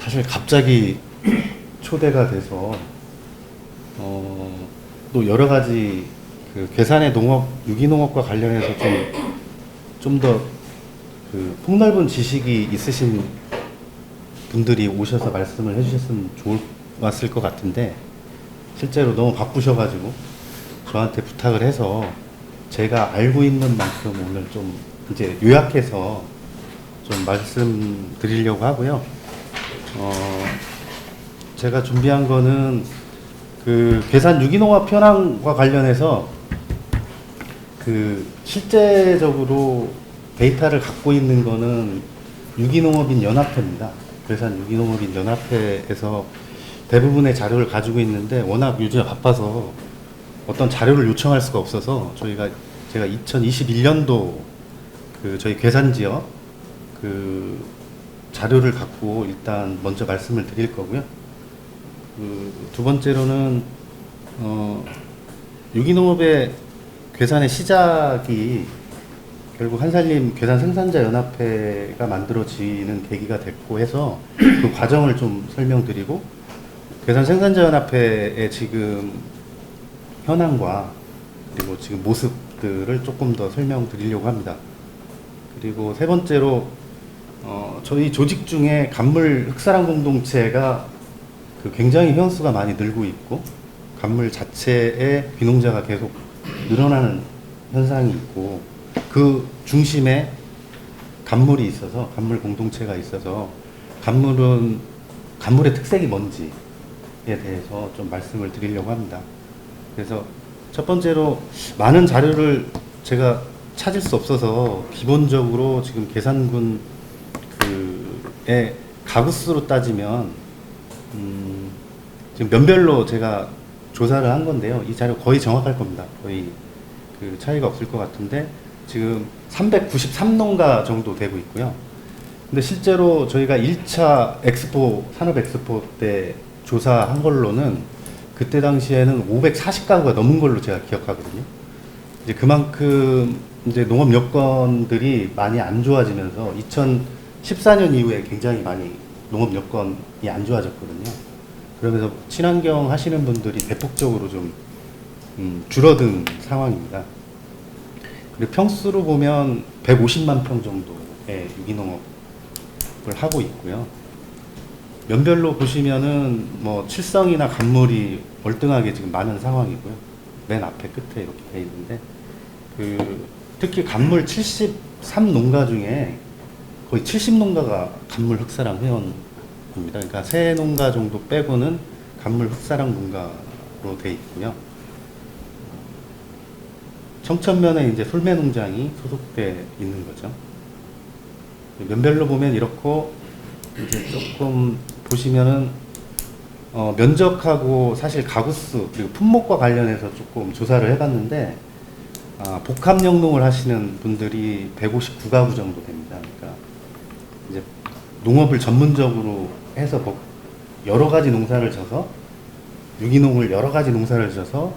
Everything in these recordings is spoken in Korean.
사실 갑자기 초대가 돼서 또 여러 가지 그 괴산의 농업, 유기농업과 관련해서 좀 더 그 폭넓은 지식이 있으신 분들이 오셔서 말씀을 해주셨으면 좋았을 것 같은데 실제로 너무 바쁘셔가지고 저한테 부탁을 해서 제가 알고 있는 만큼 오늘 좀 이제 요약해서 좀 말씀드리려고 하고요. 제가 준비한 거는 그 괴산 유기농업 현황과 관련해서 그 실제적으로 데이터를 갖고 있는 거는 유기농업인 연합회입니다. 괴산 유기농업인 연합회에서 대부분의 자료를 가지고 있는데 워낙 요즘 바빠서 어떤 자료를 요청할 수가 없어서 제가 2021년도 그 저희 괴산 지역 그 자료를 갖고 일단 먼저 말씀을 드릴 거고요. 그 두 번째로는 유기농업의 괴산의 시작이 결국 한살림 괴산 생산자 연합회가 만들어지는 계기가 됐고 해서 그 과정을 좀 설명드리고 괴산 생산자 연합회의 지금 현황과 그리고 지금 모습들을 조금 더 설명드리려고 합니다. 그리고 세 번째로 저희 조직 중에 간물 흑사랑 공동체가 그 굉장히 회원수가 많이 늘고 있고 간물 자체의 귀농자가 계속 늘어나는 현상이 있고 그 중심에 간물이 있어서 간물 공동체가 있어서 간물의 특색이 뭔지에 대해서 좀 말씀을 드리려고 합니다. 그래서 첫 번째로 많은 자료를 제가 찾을 수 없어서 기본적으로 지금 계산군 그의 가구수로 따지면 지금 면별로 제가 조사를 한 건데요. 이 자료 거의 정확할 겁니다. 거의 그 차이가 없을 것 같은데 지금 393농가 정도 되고 있고요. 근데 실제로 저희가 1차 엑스포, 산업 엑스포 때 조사한 걸로는 그때 당시에는 540가구가 넘은 걸로 제가 기억하거든요. 이제 그만큼 이제 농업 여건들이 많이 안 좋아지면서 2014년 이후에 굉장히 많이 농업 여건이 안 좋아졌거든요. 그러면서 친환경 하시는 분들이 대폭적으로 좀 줄어든 상황입니다. 그리고 평수로 보면 150만 평 정도의 유기농업을 하고 있고요. 면별로 보시면은 뭐 칠성이나 간물이 월등하게 지금 많은 상황이고요. 맨 앞에 끝에 이렇게 돼 있는데 그 특히 간물 73농가 중에 거의 70농가가 간물 흑사랑 회원입니다. 그러니까 3농가 정도 빼고는 간물 흑사랑 농가로 돼 있고요. 청천면에 이제 솔매 농장이 소속돼 있는 거죠. 면별로 보면 이렇고 이제 조금 보시면은 면적하고 사실 가구수 그리고 품목과 관련해서 조금 조사를 해봤는데 복합 영농을 하시는 분들이 159가구 정도 됩니다. 그러니까 이제 농업을 전문적으로 해서 여러 가지 농사를 져서 유기농을 여러 가지 농사를 져서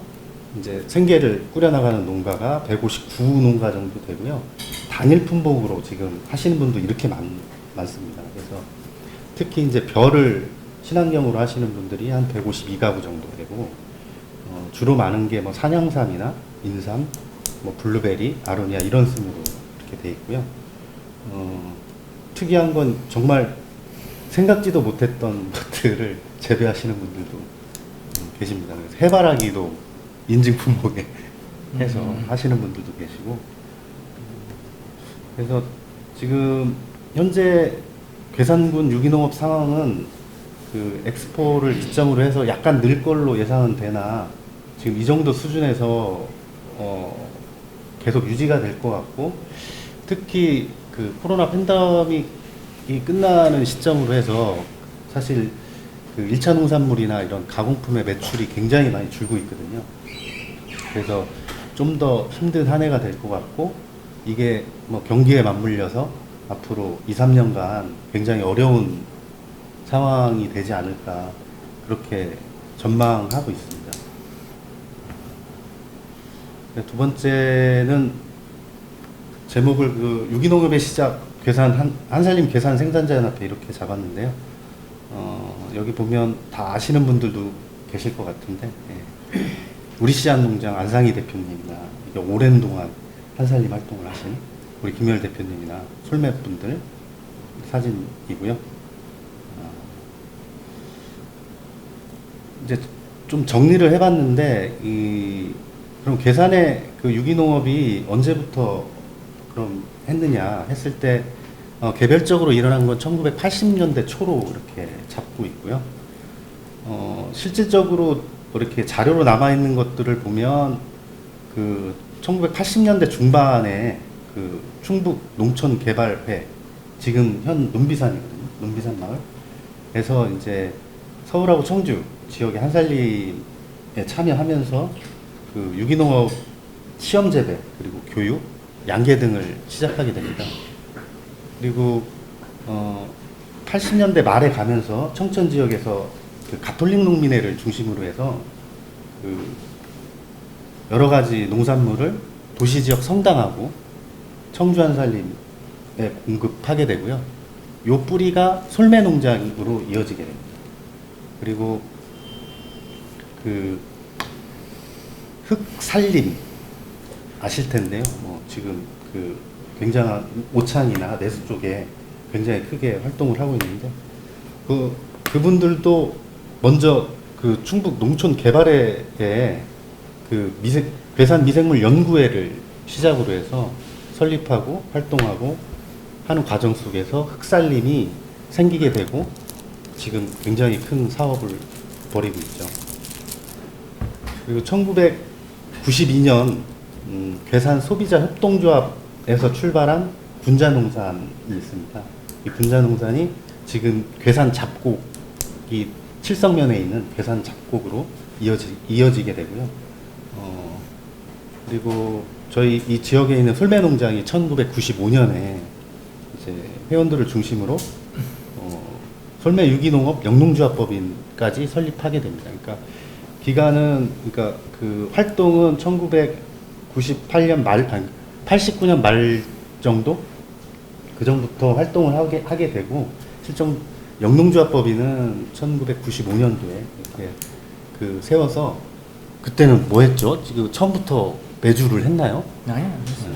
이제 생계를 꾸려나가는 농가가 159농가 정도 되고요. 단일 품목으로 지금 하시는 분도 이렇게 많습니다. 그래서 특히 이제 벼를 친환경으로 하시는 분들이 한 152가구 정도 되고 주로 많은 게 뭐 산양삼이나 인삼, 뭐 블루베리, 아로니아 이런 순으로 이렇게 돼 있고요. 특이한 건 정말 생각지도 못했던 것들을 재배하시는 분들도 계십니다. 그래서 해바라기도 인증 품목에 해서 하시는 분들도 계시고 그래서 지금 현재 괴산군 유기농업 상황은 그 엑스포를 기점으로 해서 약간 늘 걸로 예상은 되나 지금 이 정도 수준에서 계속 유지가 될 것 같고 특히 그 코로나 팬데믹이 끝나는 시점으로 해서 사실 그 1차 농산물이나 이런 가공품의 매출이 굉장히 많이 줄고 있거든요. 그래서 좀 더 힘든 한 해가 될 것 같고 이게 뭐 경기에 맞물려서 앞으로 2, 3년간 굉장히 어려운 상황이 되지 않을까 그렇게 전망하고 있습니다. 두 번째는 제목을 그 유기농업의 시작 한살림 괴산 생산자 연합회 이렇게 잡았는데요. 여기 보면 다 아시는 분들도 계실 것 같은데, 예. 우리 씨앗 농장 안상희 대표님이나 오랜 동안 한살림 활동을 하신 우리 김열 대표님이나 솔매분들 사진이고요. 이제 좀 정리를 해봤는데, 그럼 괴산의 그 유기농업이 언제부터 그럼 했느냐 했을 때, 개별적으로 일어난 건 1980년대 초로 이렇게 잡고 있고요. 실질적으로 이렇게 자료로 남아있는 것들을 보면, 그 1980년대 중반에 그 충북 농촌개발회, 지금 현 논비산이거든요. 논비산 마을에서 이제 서울하고 청주 지역의 한살림에 참여하면서 그 유기농업 시험 재배 그리고 교육, 양계 등을 시작하게 됩니다. 그리고 80년대 말에 가면서 청천 지역에서 그 가톨릭 농민회를 중심으로 해서 그 여러 가지 농산물을 도시 지역 성당하고 청주 한살림에 공급하게 되고요. 요 뿌리가 솔매 농장으로 이어지게 됩니다. 그리고 그 흑살림 아실 텐데요. 지금 그 굉장한 오창이나 내수 쪽에 굉장히 크게 활동을 하고 있는데, 그분들도 먼저 그 충북 농촌 개발회에 그 괴산 미생물 연구회를 시작으로 해서 설립하고 활동하고 하는 과정 속에서 흑살림이 생기게 되고 지금 굉장히 큰 사업을 벌이고 있죠. 그리고 1992년 괴산 소비자 협동조합에서 출발한 분자농산이 있습니다. 이 분자농산이 지금 괴산 잡곡이 칠성면에 있는 괴산 잡곡으로 이어지게 되고요. 그리고 저희 이 지역에 있는 솔매농장이 1995년에 이제 회원들을 중심으로 솔매 유기농업 영농조합법인까지 설립하게 됩니다. 그러니까 기간은, 그러니까 그 활동은 1998년 말, 아니 89년 말 정도? 그 전부터 활동을 하게 되고, 실제 영농조합법인은 1995년도에 이렇게 그 세워서, 그때는 뭐 했죠? 지금 처음부터 매주를 했나요? 아니, 안 했어요.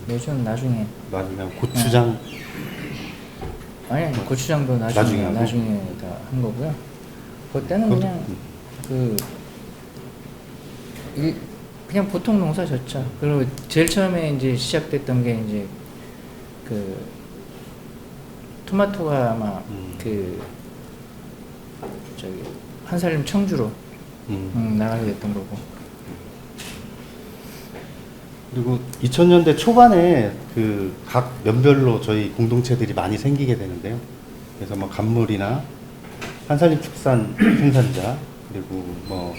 매주는 나중에. 고추장? 아니, 고추장도 나중에 다 한 거고요. 그때는 그냥 그냥 보통 농사 졌죠. 그리고 제일 처음에 이제 시작됐던 게 이제 그 토마토가 아마 그 저기 한살림 청주로 나가게 됐던 거고. 그리고 2000년대 초반에 그 각 면별로 저희 공동체들이 많이 생기게 되는데요. 그래서 뭐 간물이나 한살림 축산 생산자, 그리고 뭐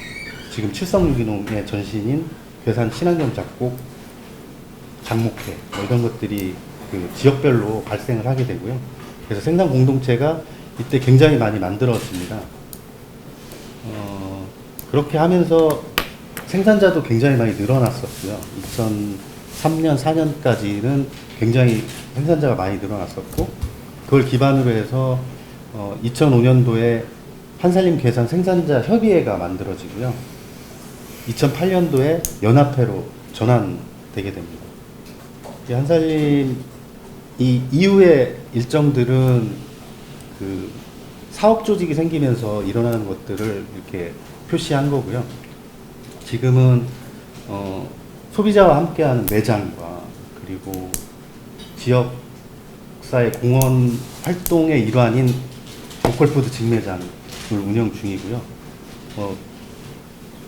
지금 칠성유기농의 전신인 괴산 친환경 작곡, 장목회 뭐 이런 것들이 그 지역별로 발생을 하게 되고요. 그래서 생산 공동체가 이때 굉장히 많이 만들어집니다. 그렇게 하면서 생산자도 굉장히 많이 늘어났었고요. 2003년, 4년까지는 굉장히 생산자가 많이 늘어났었고, 그걸 기반으로 해서 2005년도에 한살림 괴산 생산자 협의회가 만들어지고요. 2008년도에 연합회로 전환되게 됩니다. 이 한살림 이후의 일정들은 그 사업 조직이 생기면서 일어나는 것들을 이렇게 표시한 거고요. 지금은 소비자와 함께하는 매장과 그리고 지역사회 공헌 활동의 일환인 로컬푸드 직매장을 운영 중이고요.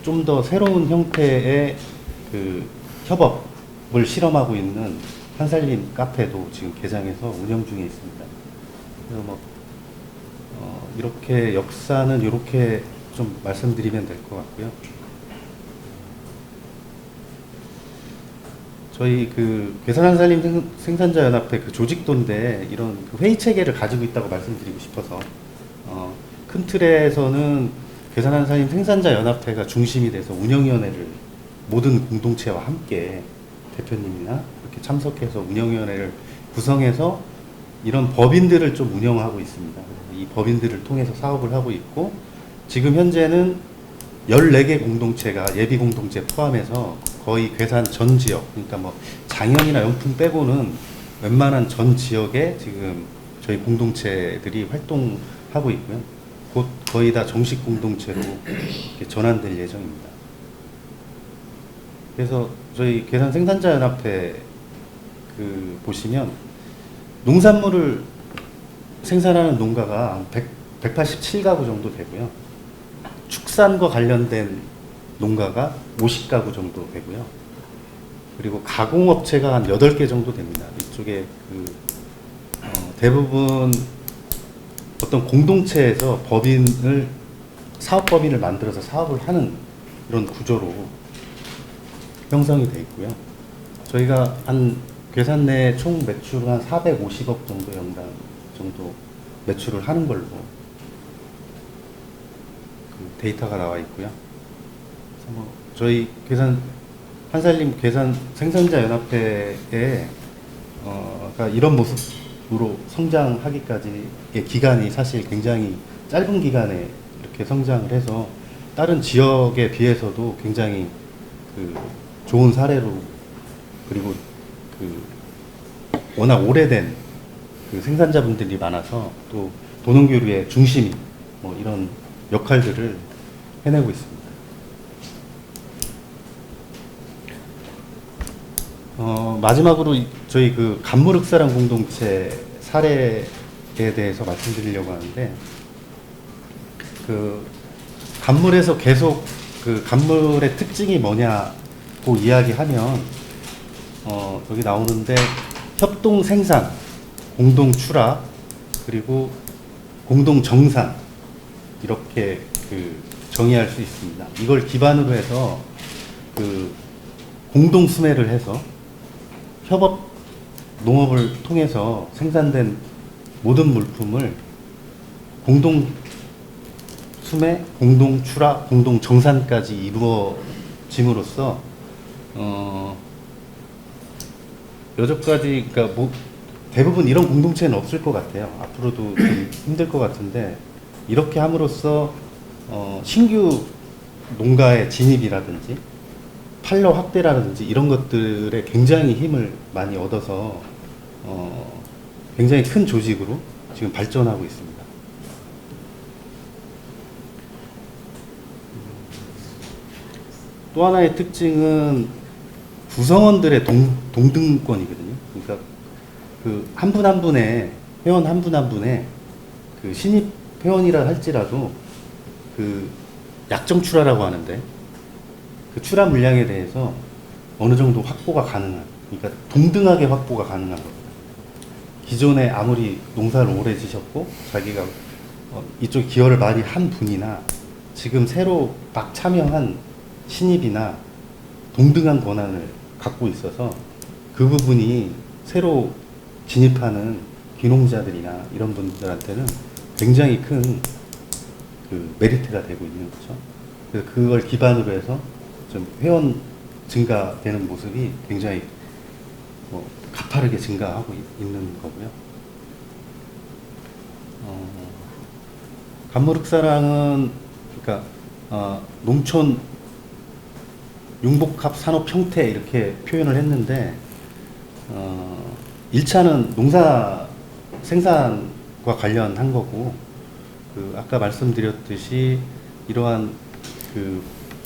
좀 더 새로운 형태의 그 협업을 실험하고 있는 한살림 카페도 지금 개장해서 운영 중에 있습니다. 그래서 뭐 이렇게 역사는 이렇게 좀 말씀드리면 될 것 같고요. 저희 그 괴산 한살림 생산자 연합회 그 조직도인데 이런 그 회의 체계를 가지고 있다고 말씀드리고 싶어서, 큰 틀에서는 괴산 한살림 생산자 연합회가 중심이 돼서 운영위원회를 모든 공동체와 함께 대표님이나 이렇게 참석해서 운영위원회를 구성해서 이런 법인들을 좀 운영하고 있습니다. 이 법인들을 통해서 사업을 하고 있고, 지금 현재는 14개 공동체가 예비 공동체 포함해서 거의 괴산 전 지역, 그러니까 뭐 장현이나 영풍 빼고는 웬만한 전 지역에 지금 저희 공동체들이 활동하고 있고요. 곧 거의 다 정식 공동체로 이렇게 전환될 예정입니다. 그래서 저희 괴산 생산자연합회 보시면 농산물을 생산하는 농가가 187가구 정도 되고요. 축산과 관련된 농가가 50가구 정도 되고요. 그리고 가공업체가 한 8개 정도 됩니다. 이쪽에 대부분 어떤 공동체에서 사업법인을 만들어서 사업을 하는 이런 구조로 형성이 되어 있고요. 저희가 한 괴산 내 총 매출은 한 450억 정도 연간 정도 매출을 하는 걸로 데이터가 나와 있고요. 그래서 뭐 저희 한살림 괴산 생산자 연합회에 그러니까 이런 모습으로 성장하기까지의 기간이 사실 굉장히 짧은 기간에 이렇게 성장을 해서 다른 지역에 비해서도 굉장히 좋은 사례로, 그리고 워낙 오래된 생산자분들이 많아서 또 도농교류의 중심 뭐 이런 역할들을 해내고 있습니다. 마지막으로 저희 간무륵사랑 공동체 사례에 대해서 말씀드리려고 하는데, 간물에서 계속 간물의 특징이 뭐냐고 이야기하면 여기 나오는데 협동 생산, 공동 출하, 그리고 공동 정산, 이렇게 정의할 수 있습니다. 이걸 기반으로 해서 공동 수매를 해서 협업 농업을 통해서 생산된 모든 물품을 공동 수매, 공동 출하, 공동 정산까지 이루어짐으로써 여기까지, 그러니까 대부분 이런 공동체는 없을 것 같아요. 앞으로도 좀 힘들 것 같은데, 이렇게 함으로써 신규 농가의 진입이라든지 판로 확대라든지 이런 것들에 굉장히 힘을 많이 얻어서 굉장히 큰 조직으로 지금 발전하고 있습니다. 또 하나의 특징은 구성원들의 동등권이거든요. 그러니까 한 분 한 분의 회원 한 분 한 분의 신입 회원이라 할지라도 약정 출하라고 하는데 출하 물량에 대해서 어느 정도 확보가 가능한, 그러니까 동등하게 확보가 가능한 겁니다. 기존에 아무리 농사를 오래 지셨고 자기가 이쪽 기여를 많이 한 분이나 지금 새로 막 참여한 신입이나 동등한 권한을 갖고 있어서 그 부분이 새로 진입하는 귀농자들이나 이런 분들한테는 굉장히 큰 메리트가 되고 있는 거죠. 그래서 그걸 기반으로 해서 좀 회원 증가되는 모습이 굉장히 가파르게 증가하고 있는 거고요. 간무륵사랑은 그러니까 농촌 융복합 산업 형태 이렇게 표현을 했는데 1차는 농사 생산과 관련한 거고, 아까 말씀드렸듯이 이러한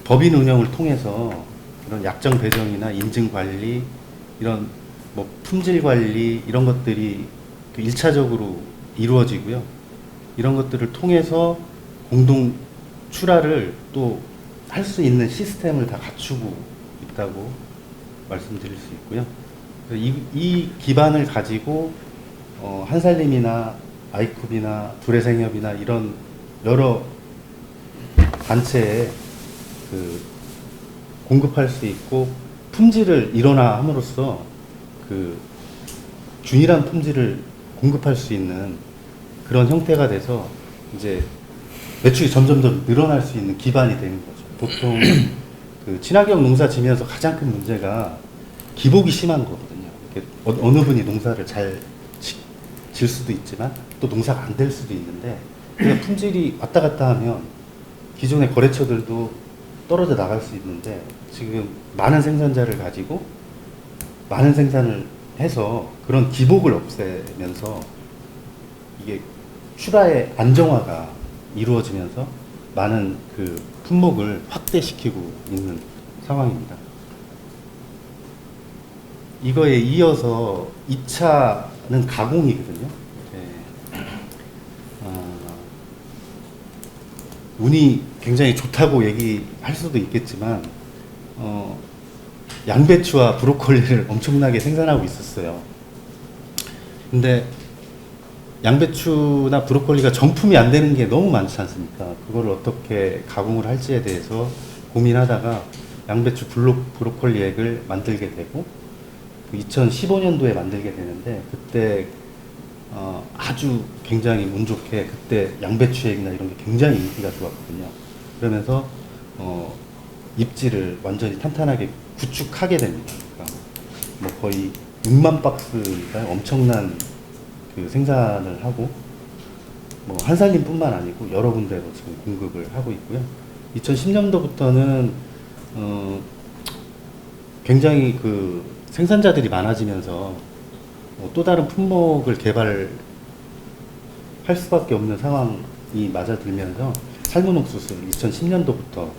법인 운영을 통해서 이런 약정 배정이나 인증 관리, 이런 품질 관리 이런 것들이 1차적으로 이루어지고요. 이런 것들을 통해서 공동 출하를 또 할 수 있는 시스템을 다 갖추고 있다고 말씀드릴 수 있고요. 이 기반을 가지고 한살림이나 아이쿱이나 두레생협이나 이런 여러 단체에 공급할 수 있고 품질을 일원화함으로써 균일한 품질을 공급할 수 있는 그런 형태가 돼서 이제 매출이 점점점 늘어날 수 있는 기반이 되는 거죠. 보통 친환경 농사 지면서 가장 큰 문제가 기복이 심한 거거든요. 어느 분이 농사를 잘 질 수도 있지만 또 농사가 안 될 수도 있는데 그냥 품질이 왔다 갔다 하면 기존의 거래처들도 떨어져 나갈 수 있는데 지금 많은 생산자를 가지고 많은 생산을 해서 그런 기복을 없애면서 이게 출하의 안정화가 이루어지면서 많은 그 품목을 확대시키고 있는 상황입니다. 이거에 이어서 2차는 가공이거든요. 운이 굉장히 좋다고 얘기할 수도 있겠지만 양배추와 브로콜리를 엄청나게 생산하고 있었어요. 근데 양배추나 브로콜리가 정품이 안 되는 게 너무 많지 않습니까? 그거를 어떻게 가공을 할지에 대해서 고민하다가 양배추 브로콜리 액을 만들게 되고 2015년도에 만들게 되는데 그때 아주 굉장히 운 좋게 그때 양배추 액이나 이런 게 굉장히 인기가 좋았거든요. 그러면서 입지를 완전히 탄탄하게 구축하게 됩니다. 그러니까 뭐 거의 6만 박스가 엄청난 그 생산을 하고 뭐 한살림뿐만 아니고 여러 군데로 지금 공급을 하고 있고요. 2010년도부터는 굉장히 그 생산자들이 많아지면서 또 다른 품목을 개발할 수밖에 없는 상황이 맞아들면서 삶은 옥수수를 2010년도부터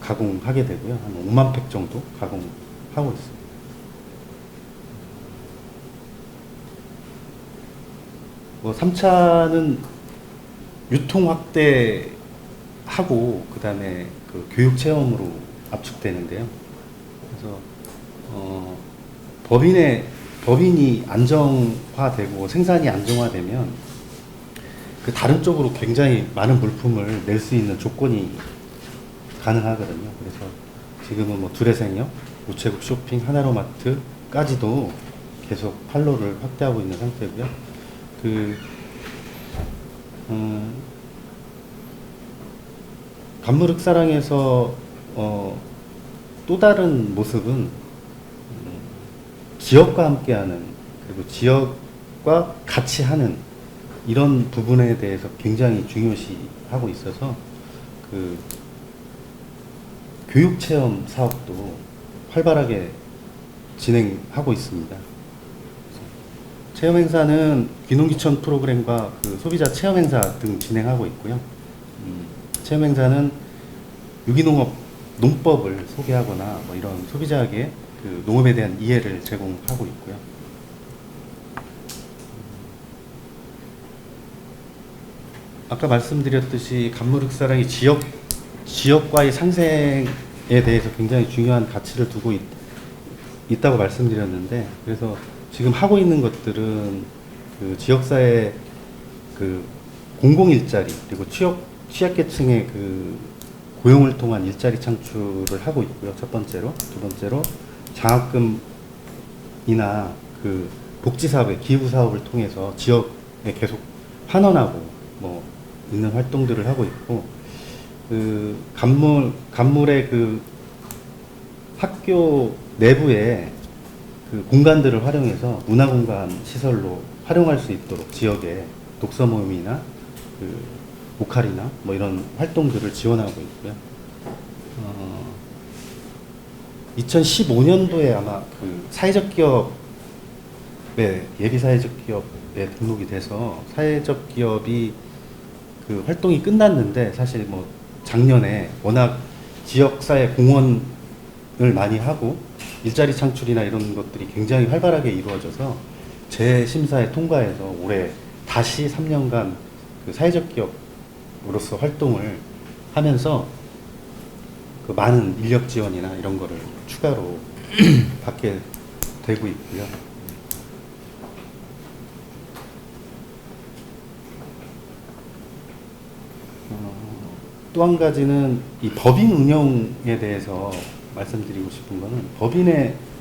가공하게 되고요. 한 5만 팩 정도 가공하고 있습니다. 뭐 3차는 유통 확대하고 그다음에 그 교육 체험으로 압축되는데요. 그래서 법인이 안정화되고 생산이 안정화되면 그 다른 쪽으로 굉장히 많은 물품을 낼 수 있는 조건이 가능하거든요. 그래서 지금은 뭐 두레생협, 우체국 쇼핑, 하나로마트까지도 계속 판로를 확대하고 있는 상태고요. 간무륵사랑에서 또 다른 모습은 지역과 함께하는 그리고 지역과 같이 하는 이런 부분에 대해서 굉장히 중요시하고 있어서 그 교육 체험 사업도 활발하게 진행하고 있습니다. 체험 행사는 귀농귀촌 프로그램과 그 소비자 체험 행사 등 진행하고 있고요. 체험 행사는 유기농업 농법을 소개하거나 뭐 이런 소비자에게 그 농업에 대한 이해를 제공하고 있고요. 아까 말씀드렸듯이 간무륵사랑이 지역과의 상생에 대해서 굉장히 중요한 가치를 두고 있다고 말씀드렸는데, 그래서 지금 하고 있는 것들은 그 지역사회 그 공공 일자리 그리고 취약계층의 그 고용을 통한 일자리 창출을 하고 있고요. 첫 번째로, 두 번째로 장학금이나 그 복지 사업의 기부 사업을 통해서 지역에 계속 환원하고 뭐 있는 활동들을 하고 있고, 그 간물의 그 학교 내부에 그 공간들을 활용해서 문화공간 시설로 활용할 수 있도록 지역에 독서 모임이나 그 보컬이나 뭐 이런 활동들을 지원하고 있고요. 2015년도에 아마 그 사회적 기업에 예비 사회적 기업에 등록이 돼서 사회적 기업이 그 활동이 끝났는데, 사실 뭐 작년에 워낙 지역사회 공헌을 많이 하고 일자리 창출이나 이런 것들이 굉장히 활발하게 이루어져서 재심사에 통과해서 올해 다시 3년간 그 사회적 기업으로서 활동을 하면서 그 많은 인력 지원이나 이런 거를 추가로 받게 되고 있고요. 또 한 가지는 이 법인 운영에 대해서 말씀드리고 싶은 거는,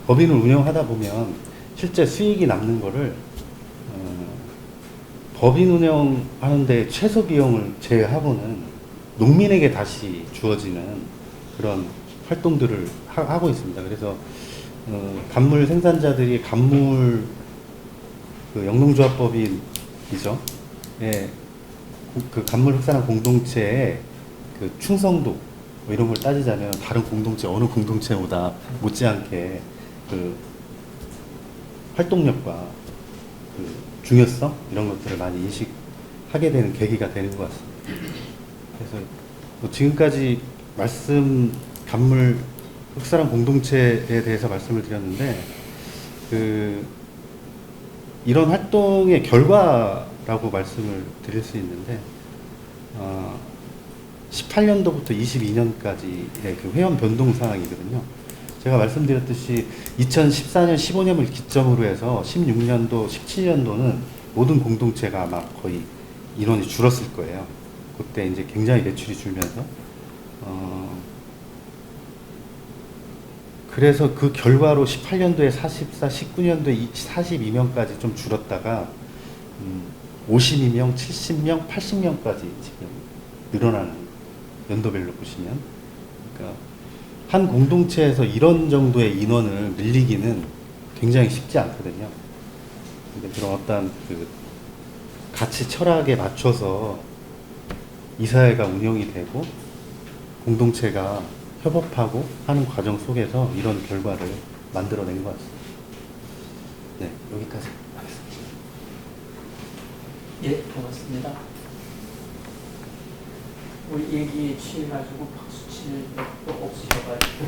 법인을 운영하다 보면 실제 수익이 남는 거를 법인 운영하는데 최소 비용을 제외하고는 농민에게 다시 주어지는 그런 활동들을 하고 있습니다. 그래서 간물 생산자들이 간물을 그 영농조합법인이죠. 예, 그 간물 흑산화 공동체의 그 충성도 뭐 이런 걸 따지자면 다른 공동체 어느 공동체보다 못지않게 그 활동력과 그 중요성 이런 것들을 많이 인식하게 되는 계기가 되는 것 같습니다. 그래서 뭐 지금까지 간물 흑사람 공동체에 대해서 말씀을 드렸는데 그 이런 활동의 결과라고 말씀을 드릴 수 있는데 18년도부터 22년까지의 그 회원 변동 상황이거든요. 제가 말씀드렸듯이 2014년, 15년을 기점으로 해서 16년도, 17년도는 모든 공동체가 아마 거의 인원이 줄었을 거예요. 그때 이제 굉장히 매출이 줄면서 그래서 그 결과로 18년도에 44, 19년도에 42명까지 좀 줄었다가 52명, 70명, 80명까지 지금 늘어나는 연도별로 보시면 그러니까 한 공동체에서 이런 정도의 인원을 늘리기는 굉장히 쉽지 않거든요. 근데 그런 어떤 그 가치 철학에 맞춰서 이사회가 운영이 되고 공동체가 협업하고 하는 과정 속에서 이런 결과를 만들어낸 것 같습니다. 네, 여기까지 하겠습니다. 예, 고맙습니다. 우리 얘기에 취해가지고 박수 칠 것도 없으셔가지고